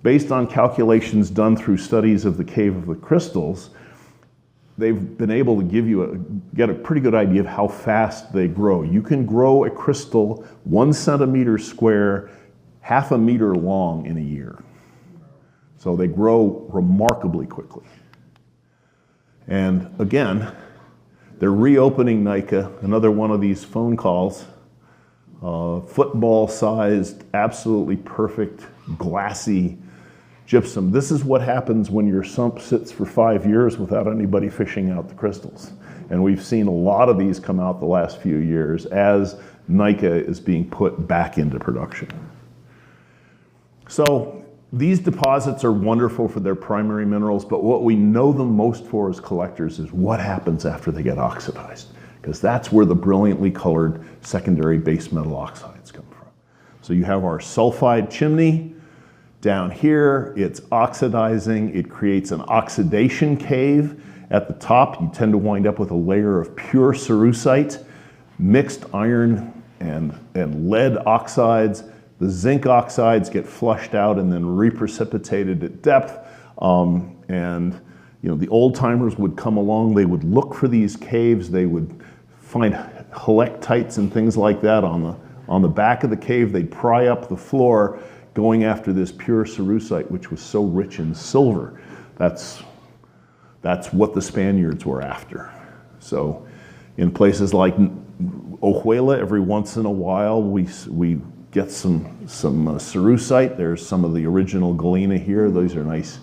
Based on calculations done through studies of the Cave of the Crystals, they've been able to get a pretty good idea of how fast they grow. You can grow a crystal 1 centimeter square, half a meter long in a year. So they grow remarkably quickly. And again, they're reopening Nika, another one of these phone calls, football-sized, absolutely perfect, glassy gypsum. This is what happens when your sump sits for 5 years without anybody fishing out the crystals. And we've seen a lot of these come out the last few years as mica is being put back into production. So these deposits are wonderful for their primary minerals, but what we know them most for as collectors is what happens after they get oxidized, because that's where the brilliantly colored secondary base metal oxides come from. So you have our sulfide chimney. Down here, it's oxidizing. It creates an oxidation cave. At the top, you tend to wind up with a layer of pure cerussite, mixed iron and lead oxides. The zinc oxides get flushed out and then reprecipitated at depth. And the old timers would come along, they would look for these caves, they would find helictites and things like that on the back of the cave. They'd pry up the floor going after this pure cerussite, which was so rich in silver. That's what the Spaniards were after. So in places like Ojuela, every once in a while, we get some cerussite. There's some of the original galena here. Those are nice,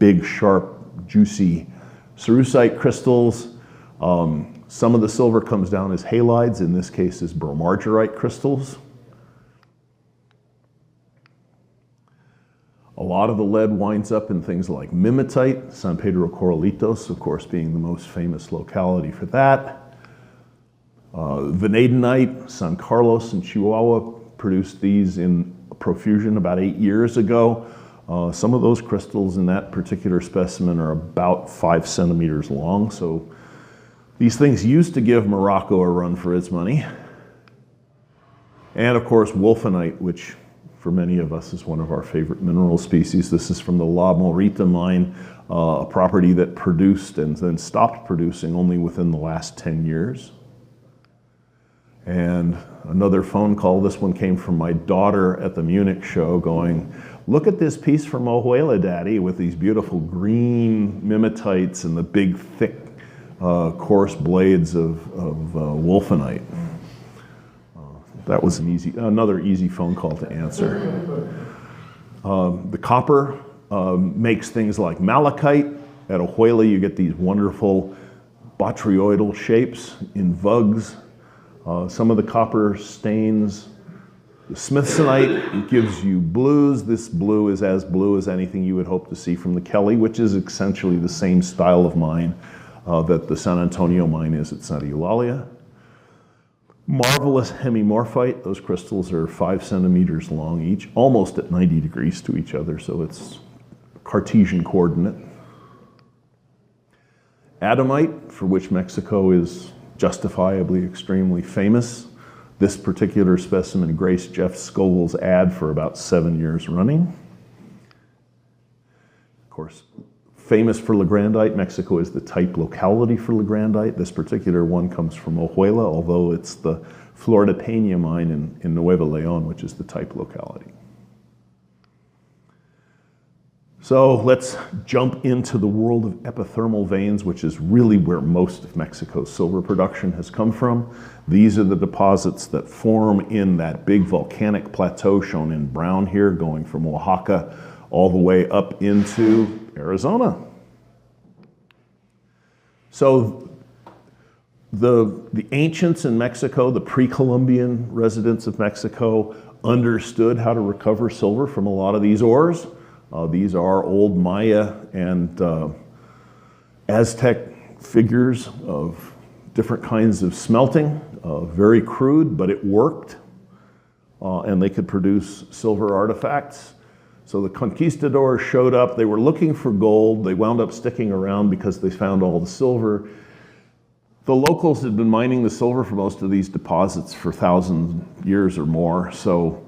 big, sharp, juicy cerussite crystals. Some of the silver comes down as halides. In this case, is bromargyrite crystals. A lot of the lead winds up in things like mimetite, San Pedro Corralitos, of course, being the most famous locality for that. Vanadinite, San Carlos and Chihuahua produced these in profusion about 8 years ago. Some of those crystals in that particular specimen are about 5 centimeters long. So these things used to give Morocco a run for its money. And of course, wolfenite, which for many of us is one of our favorite mineral species. This is from the La Morita mine, a property that produced and then stopped producing only within the last 10 years. And another phone call, this one came from my daughter at the Munich show going, look at this piece from Ojuela, Daddy, with these beautiful green mimetites and the big, thick, coarse blades of wolfenite. That was another easy phone call to answer. The copper makes things like malachite. At Ojuela, you get these wonderful botryoidal shapes in vugs. Some of the copper stains. The smithsonite gives you blues. This blue is as blue as anything you would hope to see from the Kelly, which is essentially the same style of mine that the San Antonio mine is at Santa Eulalia. Marvelous hemimorphite. Those crystals are 5 centimeters long each, almost at 90 degrees to each other, so it's Cartesian coordinate. Adamite, for which Mexico is justifiably extremely famous. This particular specimen graced Jeff Scoville's ad for about 7 years running. Of course, famous for Legrandite. Mexico is the type locality for Legrandite. This particular one comes from Ojuela, although it's the Florida Peña mine in Nuevo León, which is the type locality. So let's jump into the world of epithermal veins, which is really where most of Mexico's silver production has come from. These are the deposits that form in that big volcanic plateau shown in brown here, going from Oaxaca all the way up into Arizona. So the ancients in Mexico, the pre-Columbian residents of Mexico, understood how to recover silver from a lot of these ores. These are old Maya and Aztec figures of different kinds of smelting, very crude, but it worked, and they could produce silver artifacts. So the conquistadors showed up, they were looking for gold, they wound up sticking around because they found all the silver. The locals had been mining the silver for most of these deposits for 1,000 years or more, so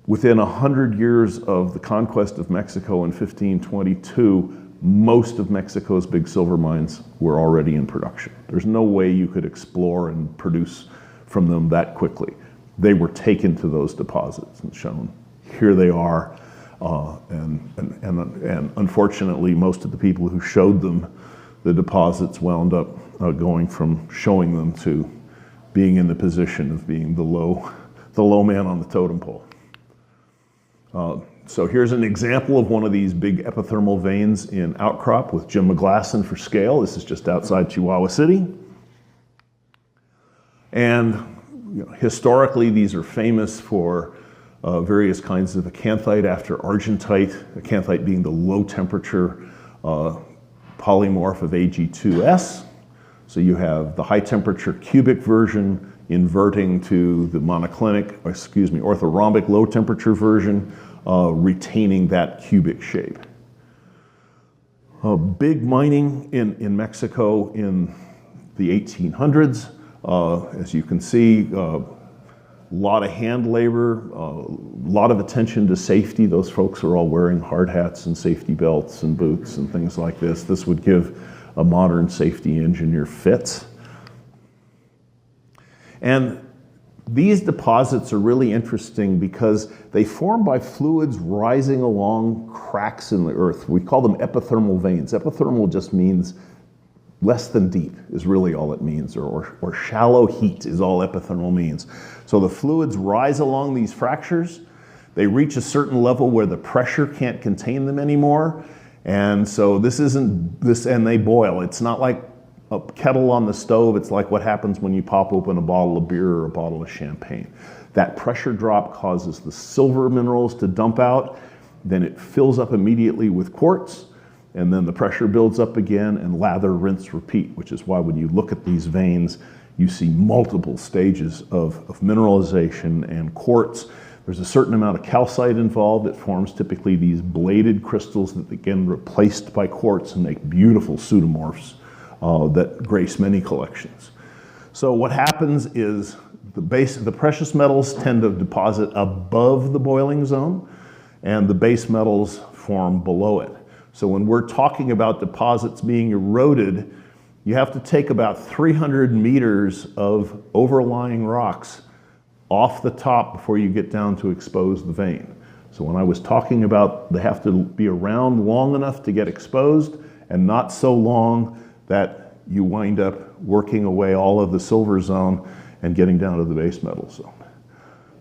within 100 years of the conquest of Mexico in 1522, most of Mexico's big silver mines were already in production. There's no way you could explore and produce from them that quickly. They were taken to those deposits and shown, here they are. And unfortunately, most of the people who showed them the deposits wound up going from showing them to being in the position of being the low man on the totem pole. So here's an example of one of these big epithermal veins in outcrop with Jim McGlasson for scale. This is just outside Chihuahua City. And historically, these are famous for various kinds of acanthite after argentite, acanthite being the low temperature polymorph of Ag2S. So you have the high temperature cubic version inverting to the orthorhombic low temperature version, retaining that cubic shape. Big mining in Mexico in the 1800s. As you can see, a lot of hand labor, a lot of attention to safety. Those folks are all wearing hard hats and safety belts and boots and things like this. This would give a modern safety engineer fits. And these deposits are really interesting because they form by fluids rising along cracks in the earth. We call them epithermal veins. Epithermal just means less than deep is really all it means, or shallow heat is all epithermal means. So the fluids rise along these fractures. They reach a certain level where the pressure can't contain them anymore. And so and they boil. It's not like a kettle on the stove. It's like what happens when you pop open a bottle of beer or a bottle of champagne. That pressure drop causes the silver minerals to dump out. Then it fills up immediately with quartz. And then the pressure builds up again, and lather, rinse, repeat, which is why when you look at these veins, you see multiple stages of mineralization and quartz. There's a certain amount of calcite involved. It forms typically these bladed crystals that get replaced by quartz and make beautiful pseudomorphs that grace many collections. So what happens is the precious metals tend to deposit above the boiling zone, and the base metals form below it. So when we're talking about deposits being eroded, you have to take about 300 meters of overlying rocks off the top before you get down to expose the vein. So when I was talking about they have to be around long enough to get exposed and not so long that you wind up working away all of the silver zone and getting down to the base metal zone.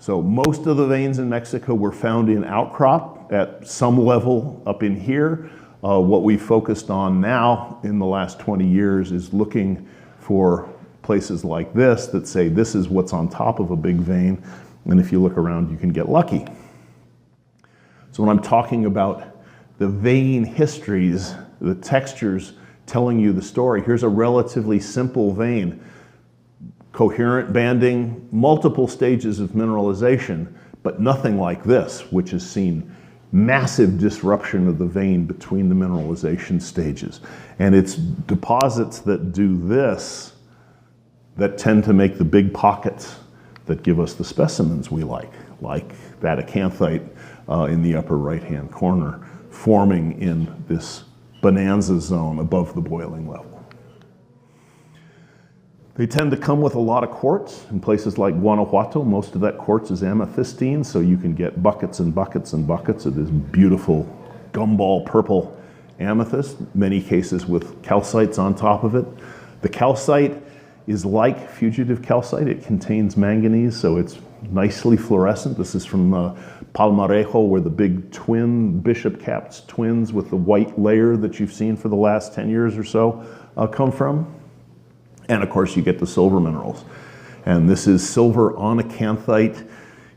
So most of the veins in Mexico were found in outcrop at some level up in here. What we focused on now in the last 20 years is looking for places like this that say this is what's on top of a big vein, and if you look around you can get lucky. So when I'm talking about the vein histories, the textures telling you the story, here's a relatively simple vein. Coherent banding, multiple stages of mineralization, but nothing like this, which has seen massive disruption of the vein between the mineralization stages. And it's deposits that do this that tend to make the big pockets that give us the specimens we like that acanthite in the upper right-hand corner, forming in this bonanza zone above the boiling level. They tend to come with a lot of quartz. In places like Guanajuato, most of that quartz is amethystine, so you can get buckets and buckets and buckets of this beautiful gumball purple amethyst, many cases with calcites on top of it. The calcite is like fugitive calcite. It contains manganese, so it's nicely fluorescent. This is from Palmarejo, where the big bishop-capped twins with the white layer that you've seen for the last 10 years or so come from. And of course you get the silver minerals. And this is silver on acanthite.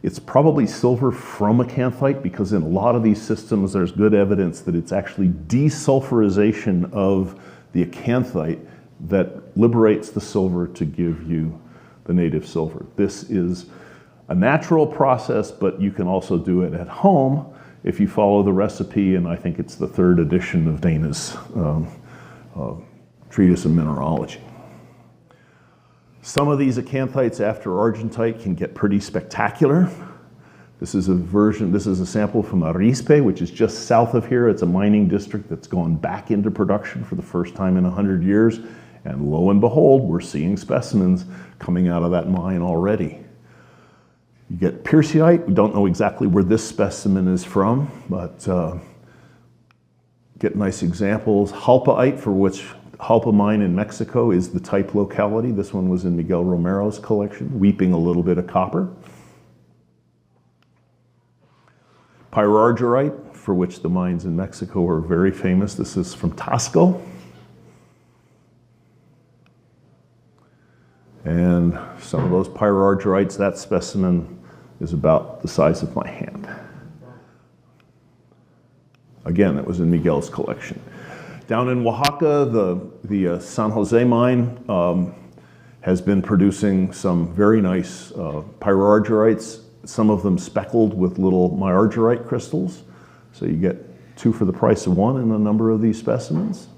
It's probably silver from acanthite because in a lot of these systems there's good evidence that it's actually desulfurization of the acanthite that liberates the silver to give you the native silver. This is a natural process, but you can also do it at home if you follow the recipe, and I think it's the 3rd edition of Dana's Treatise of Mineralogy. Some of these acanthites after argentite can get pretty spectacular. This is a sample from Arizpe, which is just south of here. It's a mining district that's gone back into production for the first time in 100 years. And lo and behold, we're seeing specimens coming out of that mine already. You get pierceite. We don't know exactly where this specimen is from, but get nice examples. Jalpaite, for which Jalpa mine in Mexico is the type locality. This one was in Miguel Romero's collection, weeping a little bit of copper. Pyrargyrite, for which the mines in Mexico are very famous. This is from Tasco. And some of those pyrargyrites, that specimen is about the size of my hand. Again, it was in Miguel's collection. Down in Oaxaca, the San Jose mine has been producing some very nice pyrargyrites, some of them speckled with little myargyrite crystals. So you get two for the price of one in a number of these specimens.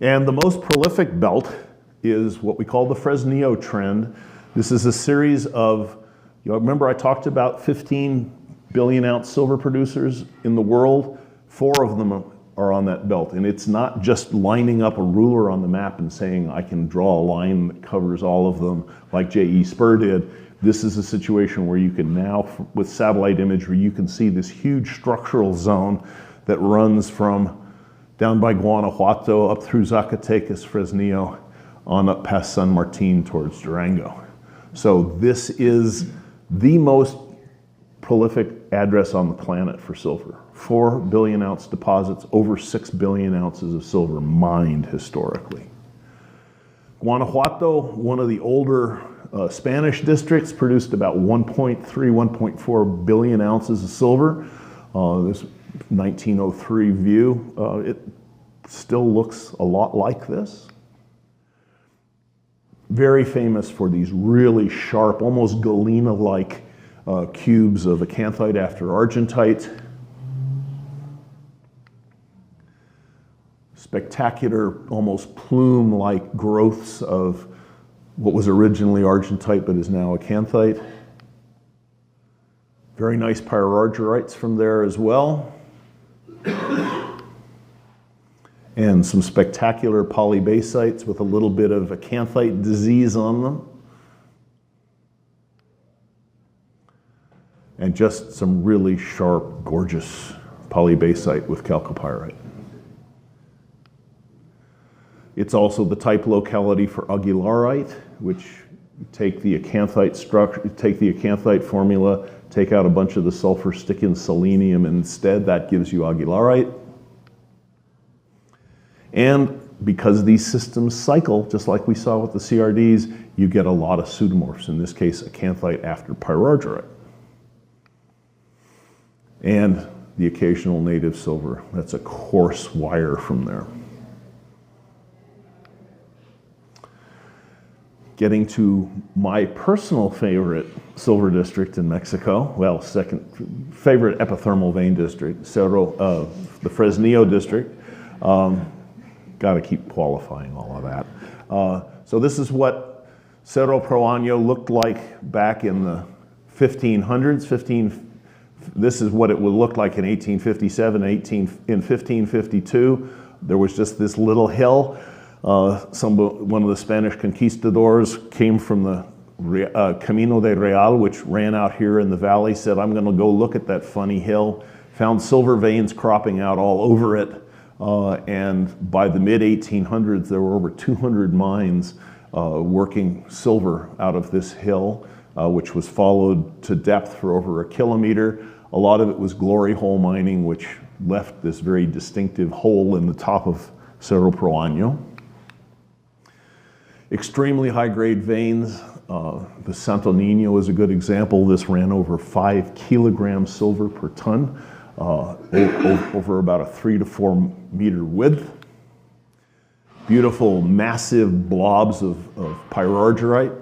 And the most prolific belt is what we call the Fresnillo trend. This is a series of, remember I talked about 15 billion ounce silver producers in the world? 4 of them are on that belt. And it's not just lining up a ruler on the map and saying I can draw a line that covers all of them like J.E. Spur did. This is a situation where you can now, with satellite imagery, you can see this huge structural zone that runs from down by Guanajuato up through Zacatecas, Fresnillo, on up past San Martin towards Durango. So this is the most prolific address on the planet for silver. 4 billion ounce deposits, over 6 billion ounces of silver mined historically. Guanajuato, one of the older Spanish districts, produced about 1.3, 1.4 billion ounces of silver. This 1903 view, it still looks a lot like this. Very famous for these really sharp, almost galena-like cubes of acanthite after argentite. Spectacular, almost plume-like growths of what was originally argentite but is now acanthite. Very nice pyrargyrites from there as well. And some spectacular polybasites with a little bit of acanthite disease on them. And just some really sharp, gorgeous polybasite with chalcopyrite. It's also the type locality for aguilarite, which you take the acanthite structure, take the acanthite formula, take out a bunch of the sulfur, stick in selenium instead. That gives you aguilarite. And because these systems cycle, just like we saw with the CRDs, you get a lot of pseudomorphs, in this case, acanthite after pyrargyrite. And the occasional native silver. That's a coarse wire from there. Getting to my personal favorite silver district in Mexico, well, second favorite epithermal vein district, Cerro, the Fresnillo district. Got to keep qualifying all of that. So this is what Cerro Proaño looked like back in the 1500s. This is what it would look like in 1857, in 1552. There was just this little hill. One of the Spanish conquistadors came from the Camino de Real, which ran out here in the valley, said, I'm going to go look at that funny hill. Found silver veins cropping out all over it. And by the mid-1800s, there were over 200 mines working silver out of this hill, which was followed to depth for over a kilometer. A lot of it was glory hole mining, which left this very distinctive hole in the top of Cerro Proaño. Extremely high-grade veins. The Santo Niño is a good example. This ran over 5 kilograms silver per ton, over about a 3 to 4 meter width. Beautiful, massive blobs of pyrargyrite.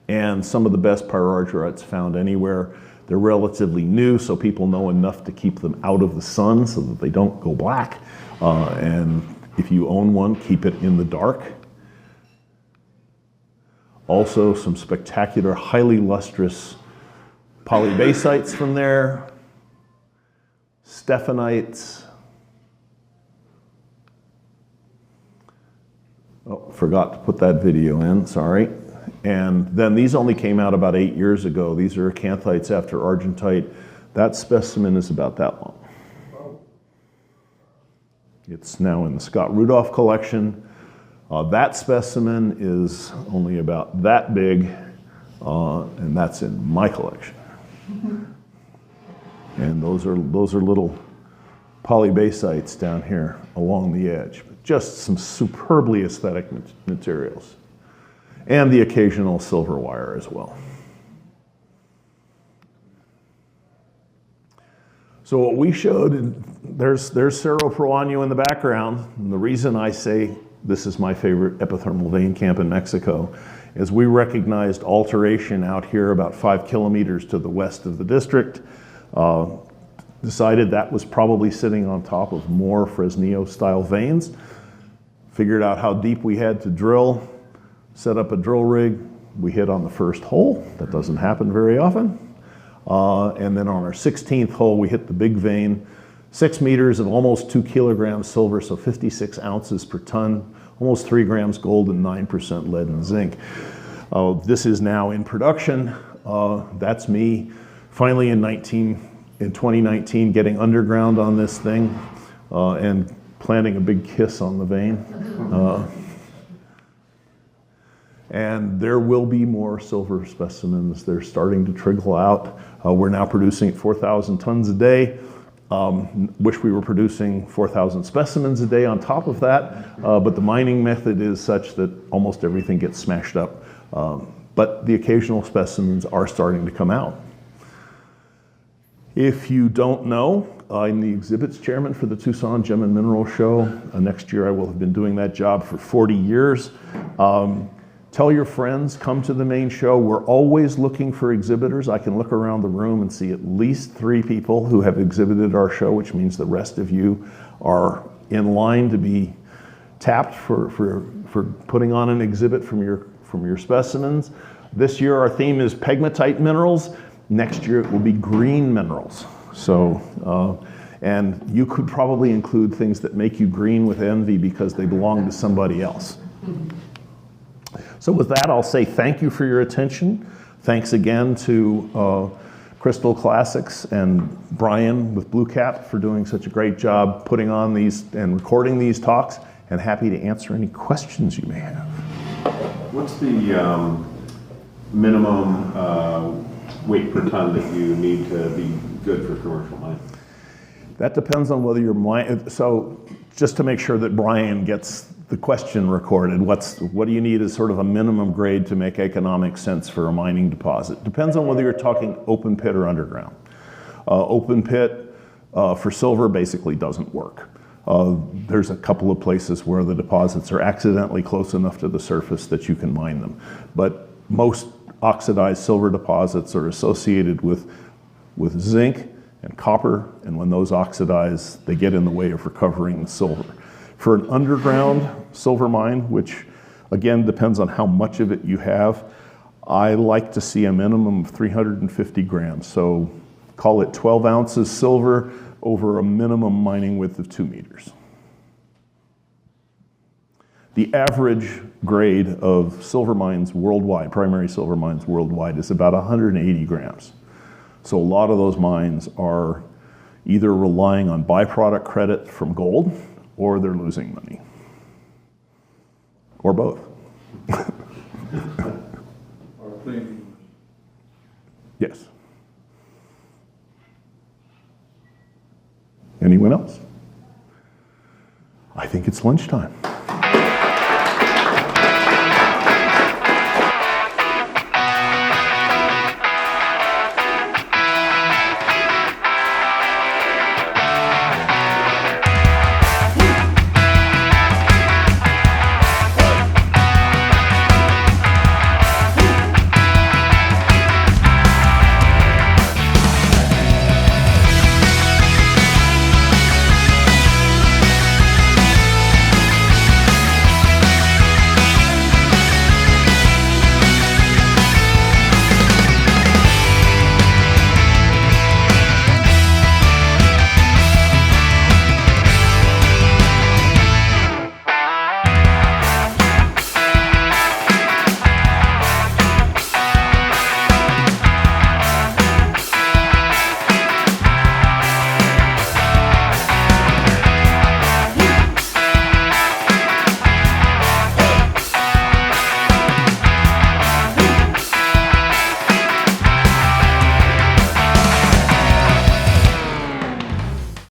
And some of the best pyrargyrites found anywhere. They're relatively new, so people know enough to keep them out of the sun so that they don't go black. And if you own one, keep it in the dark. Also, some spectacular, highly lustrous polybasites from there. Stephanites. Oh, forgot to put that video in, sorry. And then these only came out about 8 years ago. These are acanthites after argentite. That specimen is about that long. It's now in the Scott Rudolph collection. That specimen is only about that big, and that's in my collection. And those are little polybasites down here along the edge. Just some superbly aesthetic materials. And the occasional silver wire as well. So what we showed, there's Cerro Proaño in the background. And the reason I say this is my favorite epithermal vein camp in Mexico is we recognized alteration out here about 5 kilometers to the west of the district. Decided that was probably sitting on top of more Fresnillo-style veins. Figured out how deep we had to drill, set up a drill rig. We hit on the first hole. That doesn't happen very often. And then on our 16th hole, we hit the big vein, 6 meters of almost 2 kilograms silver, so 56 ounces per ton, almost 3 grams gold and 9% lead and zinc. This is now in production. That's me finally in 2019 getting underground on this thing and planting a big kiss on the vein. And there will be more silver specimens. They're starting to trickle out. We're now producing 4,000 tons a day. Wish we were producing 4,000 specimens a day on top of that, but the mining method is such that almost everything gets smashed up. But the occasional specimens are starting to come out. If you don't know, I'm the exhibits chairman for the Tucson Gem and Mineral Show. Next year I will have been doing that job for 40 years. Tell your friends, come to the main show. We're always looking for exhibitors. I can look around the room and see at least 3 people who have exhibited our show, which means the rest of you are in line to be tapped for putting on an exhibit from your specimens. This year our theme is pegmatite minerals. Next year it will be green minerals. So, and you could probably include things that make you green with envy because they belong to somebody else. So with that, I'll say thank you for your attention. Thanks again to Crystal Classics and Brian with Blue Cap for doing such a great job putting on these and recording these talks, and happy to answer any questions you may have. What's the minimum weight per ton that you need to be good for commercial mining? That depends on whether you're mining. So just to make sure that Brian gets the question recorded, what do you need as sort of a minimum grade to make economic sense for a mining deposit? Depends on whether you're talking open pit or underground. Open pit for silver basically doesn't work. There's a couple of places where the deposits are accidentally close enough to the surface that you can mine them. But most oxidized silver deposits are associated with zinc and copper, and when those oxidize, they get in the way of recovering the silver. For an underground silver mine, which again depends on how much of it you have, I like to see a minimum of 350 grams. So call it 12 ounces silver over a minimum mining width of 2 meters. The average grade of silver mines worldwide, primary silver mines worldwide, is about 180 grams. So a lot of those mines are either relying on byproduct credit from gold, or they're losing money, or both. Yes. Anyone else? I think it's lunchtime.